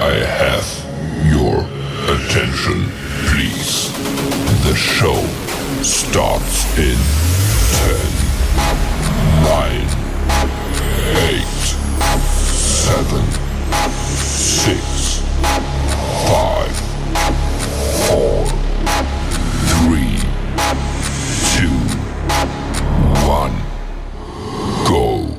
I have your attention, please. The show starts in 10, 9, 8, 7, 6, 5, 4, 3, 2, 1, go.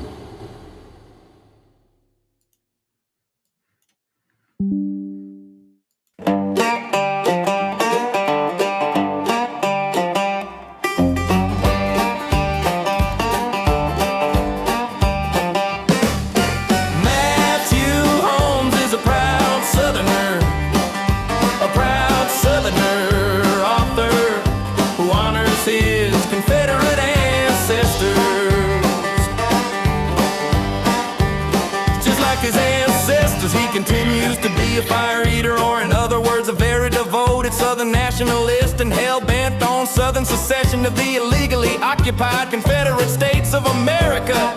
Matthew Holmes is a proud Southerner, author who honors his Confederate ancestors. Just like his ancestors, he continues to be a fire eater, or in other words, a very devoted Southern nationalist and hell-bent on Southern secession of the illegally occupied Confederate States of America.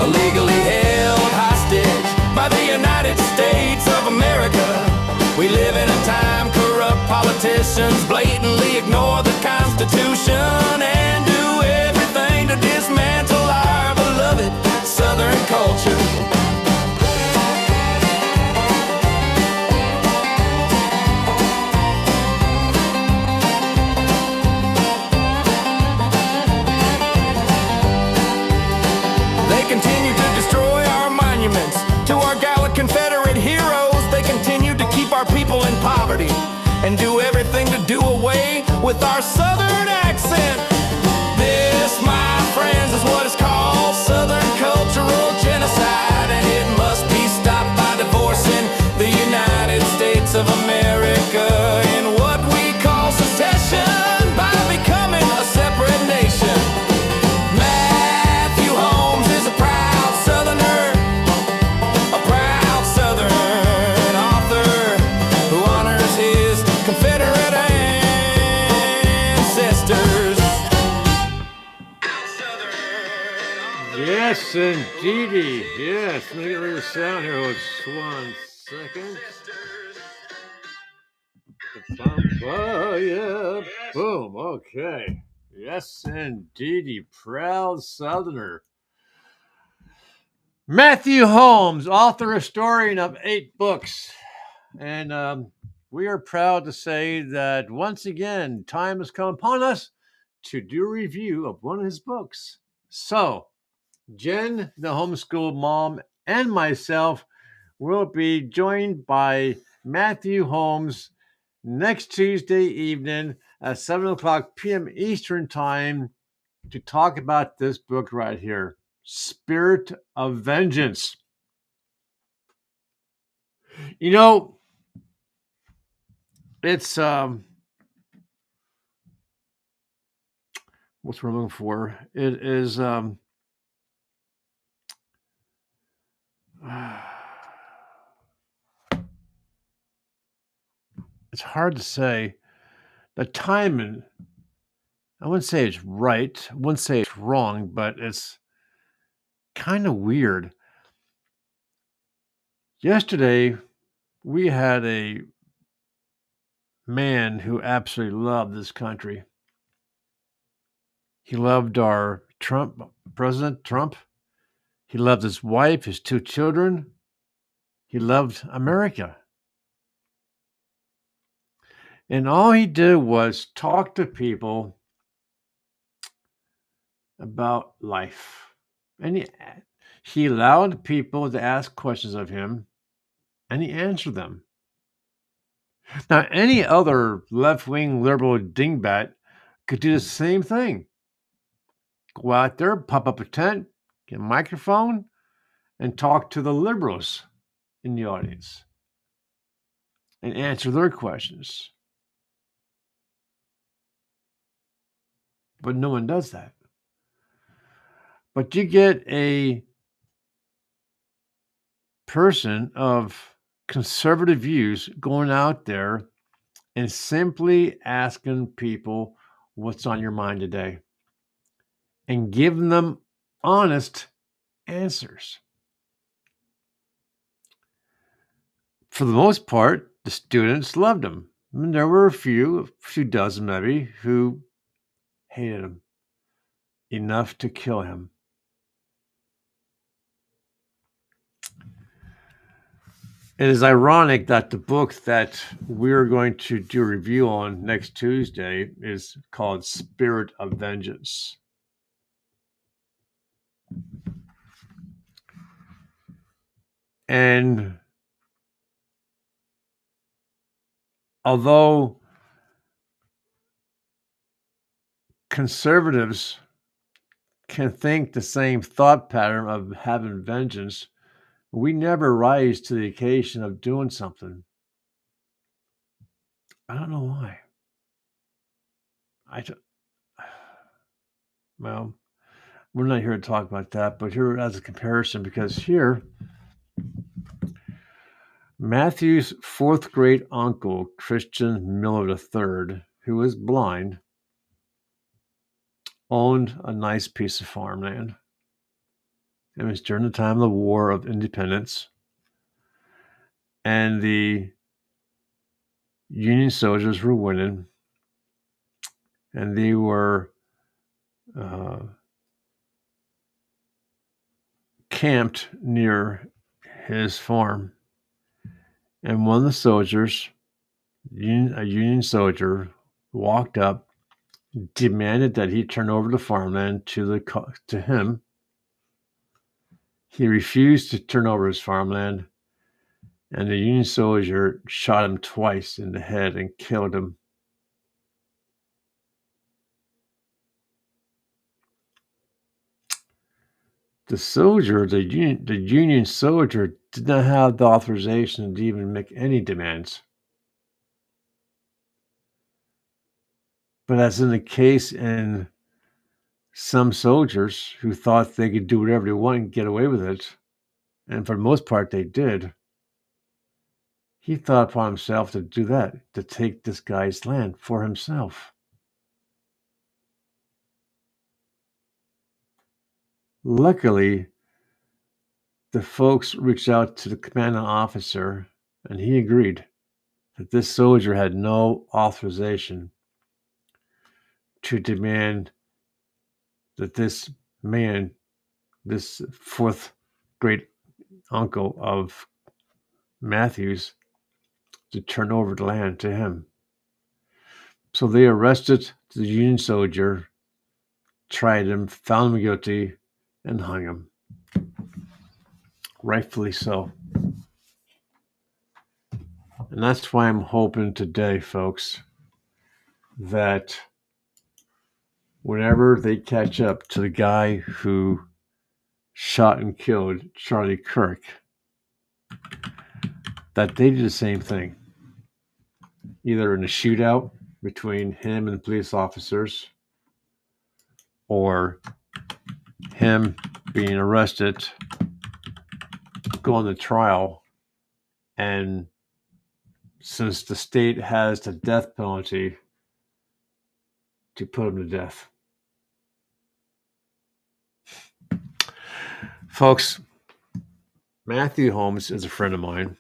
Illegally held hostage by the United States of America. We live in a time corrupt politicians blatantly ignore the Constitution and do everything to dismantle our beloved Southern culture. They continue to destroy our monuments to our gallant Confederate heroes. They continue to keep our people in poverty and do everything to do away with our Southern accent. This, my friends, is what is called Southern cultural genocide, and it must be stopped by divorcing the United States of America in what we call secession by becoming a separate nation. Matthew Holmes is a proud Southerner, author who honors his Confederate ancestors. Yes, indeedy. Yes, let me get rid of the sound here. Just 1 second. Oh, yeah. Boom. Okay. Yes, indeedy. Proud Southerner. Matthew Holmes, author, historian of 8 books. And we are proud to say that once again, time has come upon us to do a review of one of his books. So, Jenn, the homeschool mom, and myself will be joined by Matthew Holmes next Tuesday evening at 7 o'clock p.m. Eastern Time to talk about this book right here, Spirit of Vengeance. You know, it's what's we're looking for? It is it's hard to say. The timing, I wouldn't say it's right. I wouldn't say it's wrong, but it's kind of weird. Yesterday, we had a man who absolutely loved this country. He loved our President Trump. He loved his wife, his 2 children. He loved America. And all he did was talk to people about life. And he allowed people to ask questions of him, and he answered them. Now, any other left-wing liberal dingbat could do the same thing. Go out there, pop up a tent, get a microphone, and talk to the liberals in the audience and answer their questions. But no one does that. But you get a person of conservative views going out there and simply asking people what's on your mind today and giving them honest answers. for the most part, the students loved him. I mean, there were a few dozen maybe, who hated him enough to kill him. It is ironic that the book that we're going to do a review on next Tuesday is called Spirit of Vengeance. And although conservatives can think the same thought pattern of having vengeance, we never rise to the occasion of doing something. I don't know why. Well, we're not here to talk about that, but here as a comparison, because here, Matthew's fourth great uncle, Christian Miller III, who was blind, owned a nice piece of farmland. It was during the time of the War of Independence, and the Union soldiers were winning, and they were camped near his farm. And one of the soldiers, a Union soldier, walked up, demanded that he turn over the farmland to him. He refused to turn over his farmland, and the Union soldier shot him twice in the head and killed him. The Union soldier did not have the authorization to even make any demands. But as in the case in some soldiers who thought they could do whatever they want and get away with it, and for the most part they did, he thought upon himself to do that, to take this guy's land for himself. Luckily, the folks reached out to the commanding officer, and he agreed that this soldier had no authorization to demand that this man, this fourth great uncle of Matthew's, to turn over the land to him. So they arrested the Union soldier, tried him, found him guilty, and hung him. Rightfully so. And that's why I'm hoping today, folks, that whenever they catch up to the guy who shot and killed Charlie Kirk, that they did the same thing, either in a shootout between him and police officers, or him being arrested, going to trial, and since the state has the death penalty, to put him to death. Folks, Matthew Holmes is a friend of mine,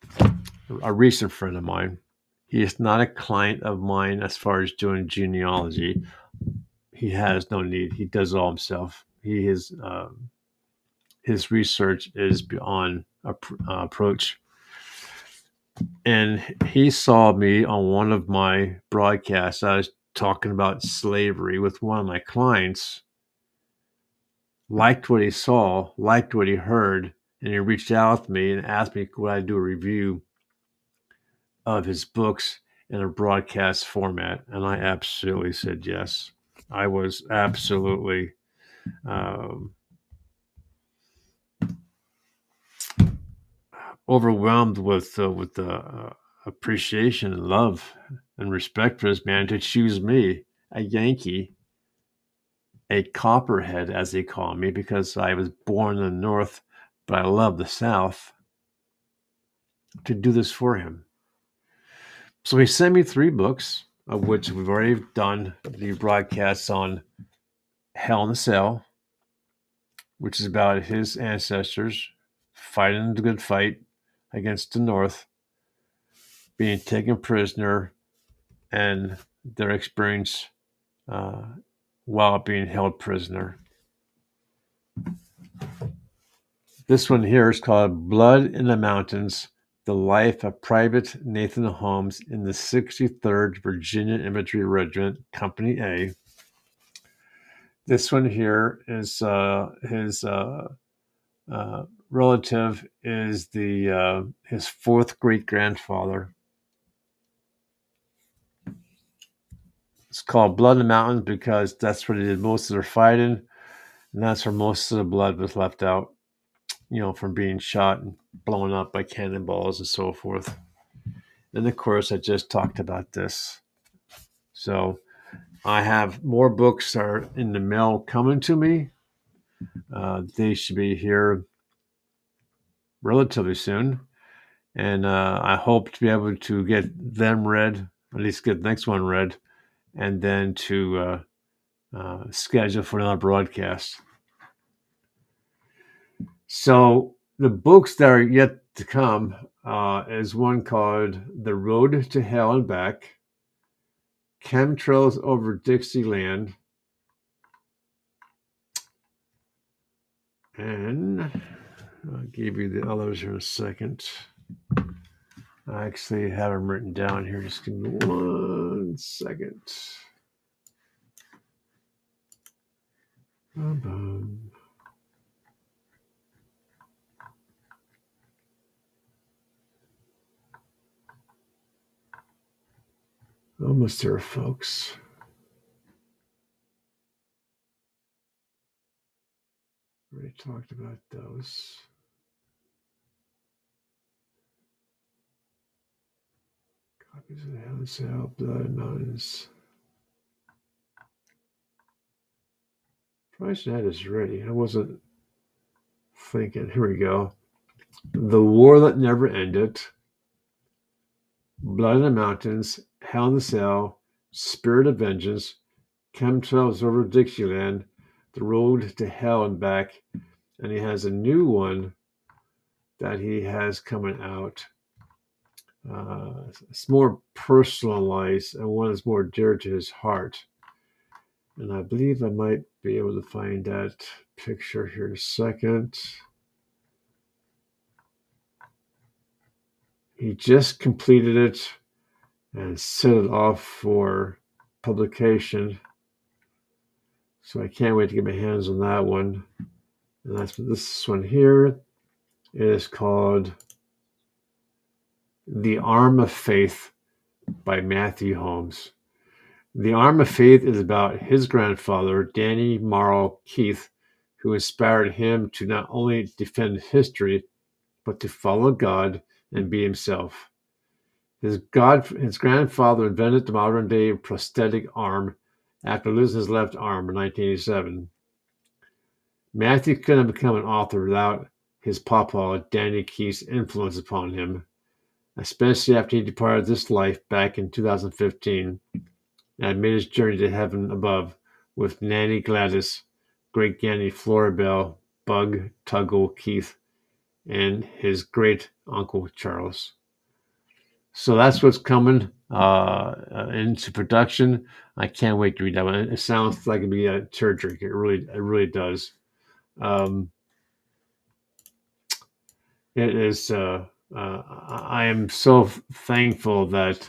a recent friend of mine. He is not a client of mine as far as doing genealogy. He has no need. He does all himself. His research is beyond approach. And he saw me on one of my broadcasts. I was talking about slavery with one of my clients, liked what he saw, liked what he heard, and he reached out to me and asked me would I do a review of his books in a broadcast format. And I absolutely said yes. I was absolutely overwhelmed with appreciation and love and respect for this man to choose me, a Yankee, a copperhead, as they call me, because I was born in the North, but I love the South, to do this for him. So he sent me 3 books, of which we've already done the broadcasts on Hell in a Cell, which is about his ancestors fighting the good fight against the North, being taken prisoner and their experience while being held prisoner. This one here is called Blood in the Mountains, The Life of Private Nathan Holmes in the 63rd Virginia Infantry Regiment, Company A. This one here is his relative is his fourth great-grandfather. It's called Blood in the Mountains because that's where they did most of their fighting, and that's where most of the blood was left out, from being shot and blown up by cannonballs and so forth. And of course, I just talked about this. So I have more books that are in the mail coming to me. They should be here relatively soon. And I hope to be able to get them read, at least get the next one read, and then to schedule for another broadcast. So the books that are yet to come is one called The Road to Hell and Back, Chemtrails Over Dixieland, and I'll give you the others here in a second. I actually have them written down here. Just give me 1 second. Almost there, folks. Already talked about those. Copies of the Hell and Cell, Blood Mountains. Probably should have this ready. I wasn't thinking. Here we go. The War That Never Ended, Blood in the Mountains, Hell in the Cell, Spirit of Vengeance, Chemtrails Over Dixieland, The Road to Hell and Back, and he has a new one that he has coming out. It's more personalized and one is more dear to his heart. And I believe I might be able to find that picture here in a second. He just completed it and set it off for publication. So I can't wait to get my hands on that one. And that's this one here is called The Arm of Faith by Matthew Holmes. The Arm of Faith is about his grandfather, Danny Morrow Keith, who inspired him to not only defend history, but to follow God and be himself. His grandfather invented the modern-day prosthetic arm after losing his left arm in 1987. Matthew couldn't have become an author without his papa, Danny Keith's influence upon him, especially after he departed this life back in 2015 and made his journey to heaven above with Nanny Gladys, great Granny Floribel, Bug Tuggle Keith, and his great uncle Charles. So that's what's coming into production. I can't wait to read that one. It sounds like it'd be a tear jerker. It really does. It is. I am so thankful that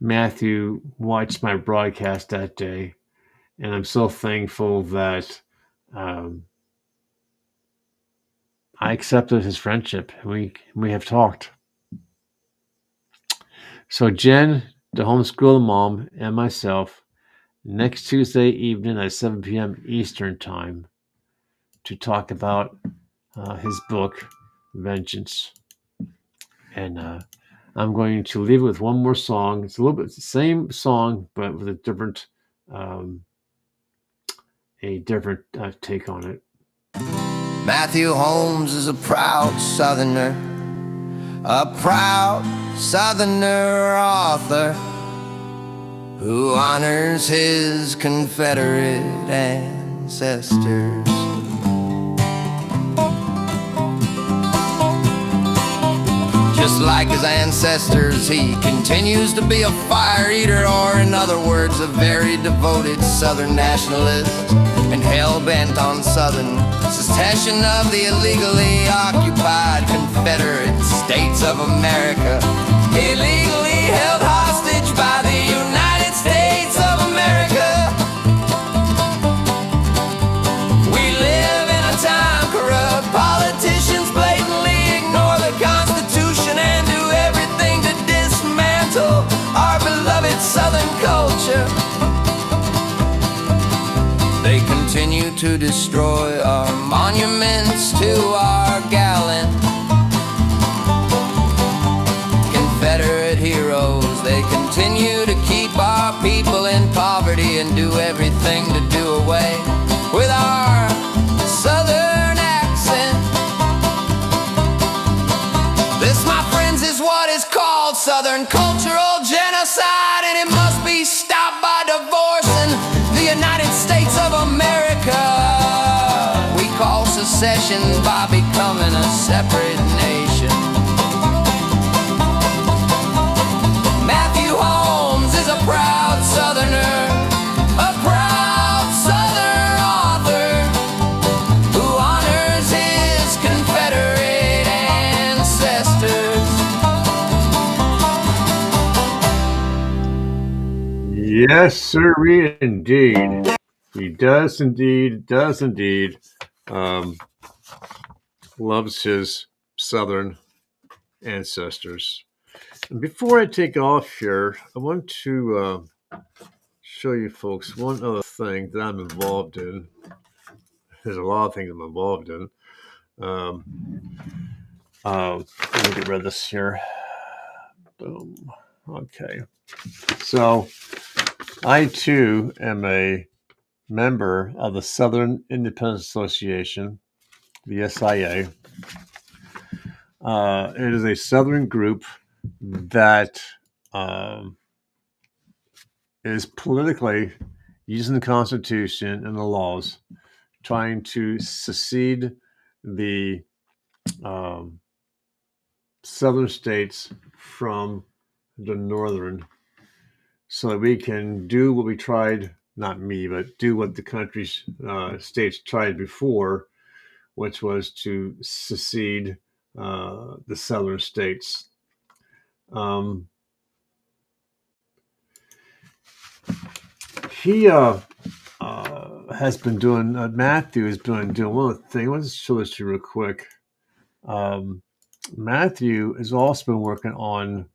Matthew watched my broadcast that day, and I'm so thankful that I accepted his friendship. We have talked. So Jenn, the homeschool mom, and myself, next Tuesday evening at 7 p.m. Eastern Time to talk about his book, Vengeance. And I'm going to leave it with one more song. It's a little bit the same song, but with a different take on it. Matthew Holmes is a proud Southerner author who honors his Confederate ancestors. like his ancestors. He continues to be a fire eater, or in other words, a very devoted Southern nationalist, and hell-bent on Southern secession of the illegally occupied Confederate States of America, illegally held hostage by the United States of America. We live in a time corrupt politicians blatantly ignore the Constitution and do everything to dismantle our beloved Southern culture. They continue to destroy our monuments to our gallant Confederate heroes. They continue to keep our people in poverty and do everything to do away with our Southern accent. This, my friends, is what is called Southern cultural genocide, and it must be stopped by divorcing the United States of America. We call secession by becoming a separate nation. Matthew Holmes is a proud Southerner, a proud Southern author who honors his Confederate ancestors. Yes, sir, indeed. He does indeed. Loves his Southern ancestors. And before I take off here, I want to show you folks one other thing that I'm involved in. There's a lot of things I'm involved in. Let me get rid of this here. Boom. Okay. So I too am a member of the Southern Independence Association, the SIA. It is a Southern group that is politically using the Constitution and the laws, trying to secede the Southern states from the Northern, so that we can do what we tried, not me, but do what the country's states tried before, which was to secede the Southern states. He has been doing, Matthew has been doing one of the things. Let's show this to you real quick. Matthew has also been working on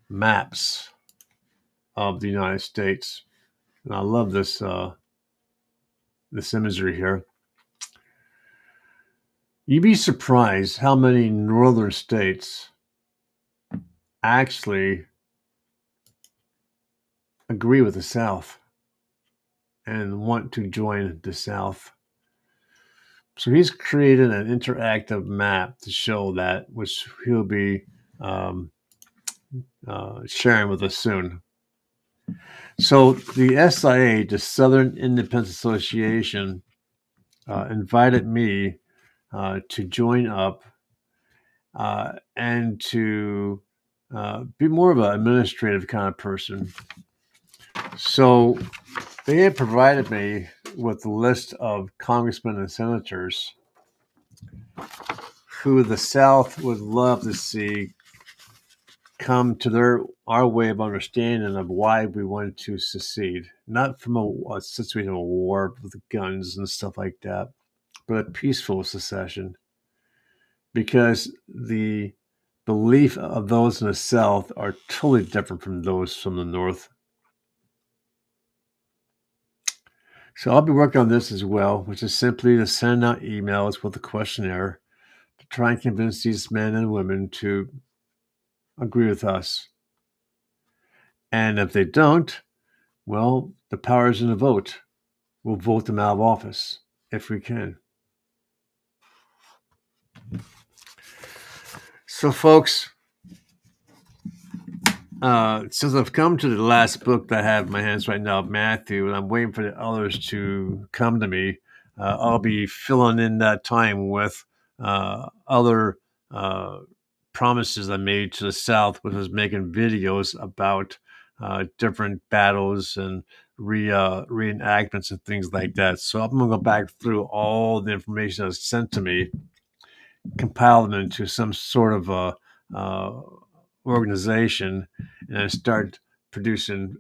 maps of the United States. And I love this this imagery here. You'd be surprised how many northern states actually agree with the South and want to join the South. So he's created an interactive map to show that, which he'll be sharing with us soon. So the SIA, the Southern Independence Association, invited me to join up and to be more of an administrative kind of person. So they had provided me with a list of congressmen and senators who the South would love to see come to our way of understanding of why we wanted to secede, not from a situation of a war with guns and stuff like that, but a peaceful secession, because the belief of those in the South are totally different from those from the North. So I'll be working on this as well, which is simply to send out emails with a questionnaire to try and convince these men and women to agree with us. And if they don't, well, the powers in the vote. We'll vote them out of office if we can. So, folks, since I've come to the last book that I have in my hands right now, Matthew, and I'm waiting for the others to come to me, I'll be filling in that time with other promises I made to the South, which was making videos about different battles and reenactments and things like that. So I'm going to go back through all the information that was sent to me, compile them into some sort of organization, and then start producing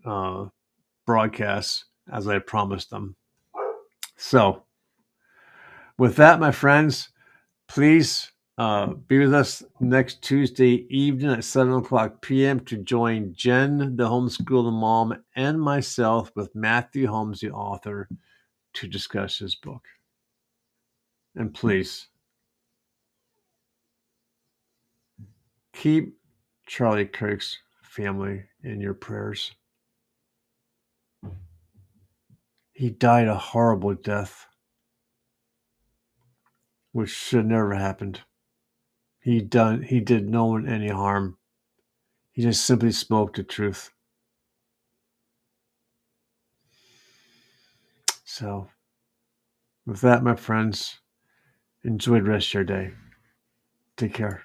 broadcasts as I promised them. So with that, my friends, please be with us next Tuesday evening at 7:00 p.m. to join Jenn, the homeschooling mom, and myself with Matthew Holmes, the author, to discuss his book. And please keep Charlie Kirk's family in your prayers. He died a horrible death, which should never happened. He did no one any harm. He just simply spoke the truth. So, with that, my friends, enjoy the rest of your day. Take care.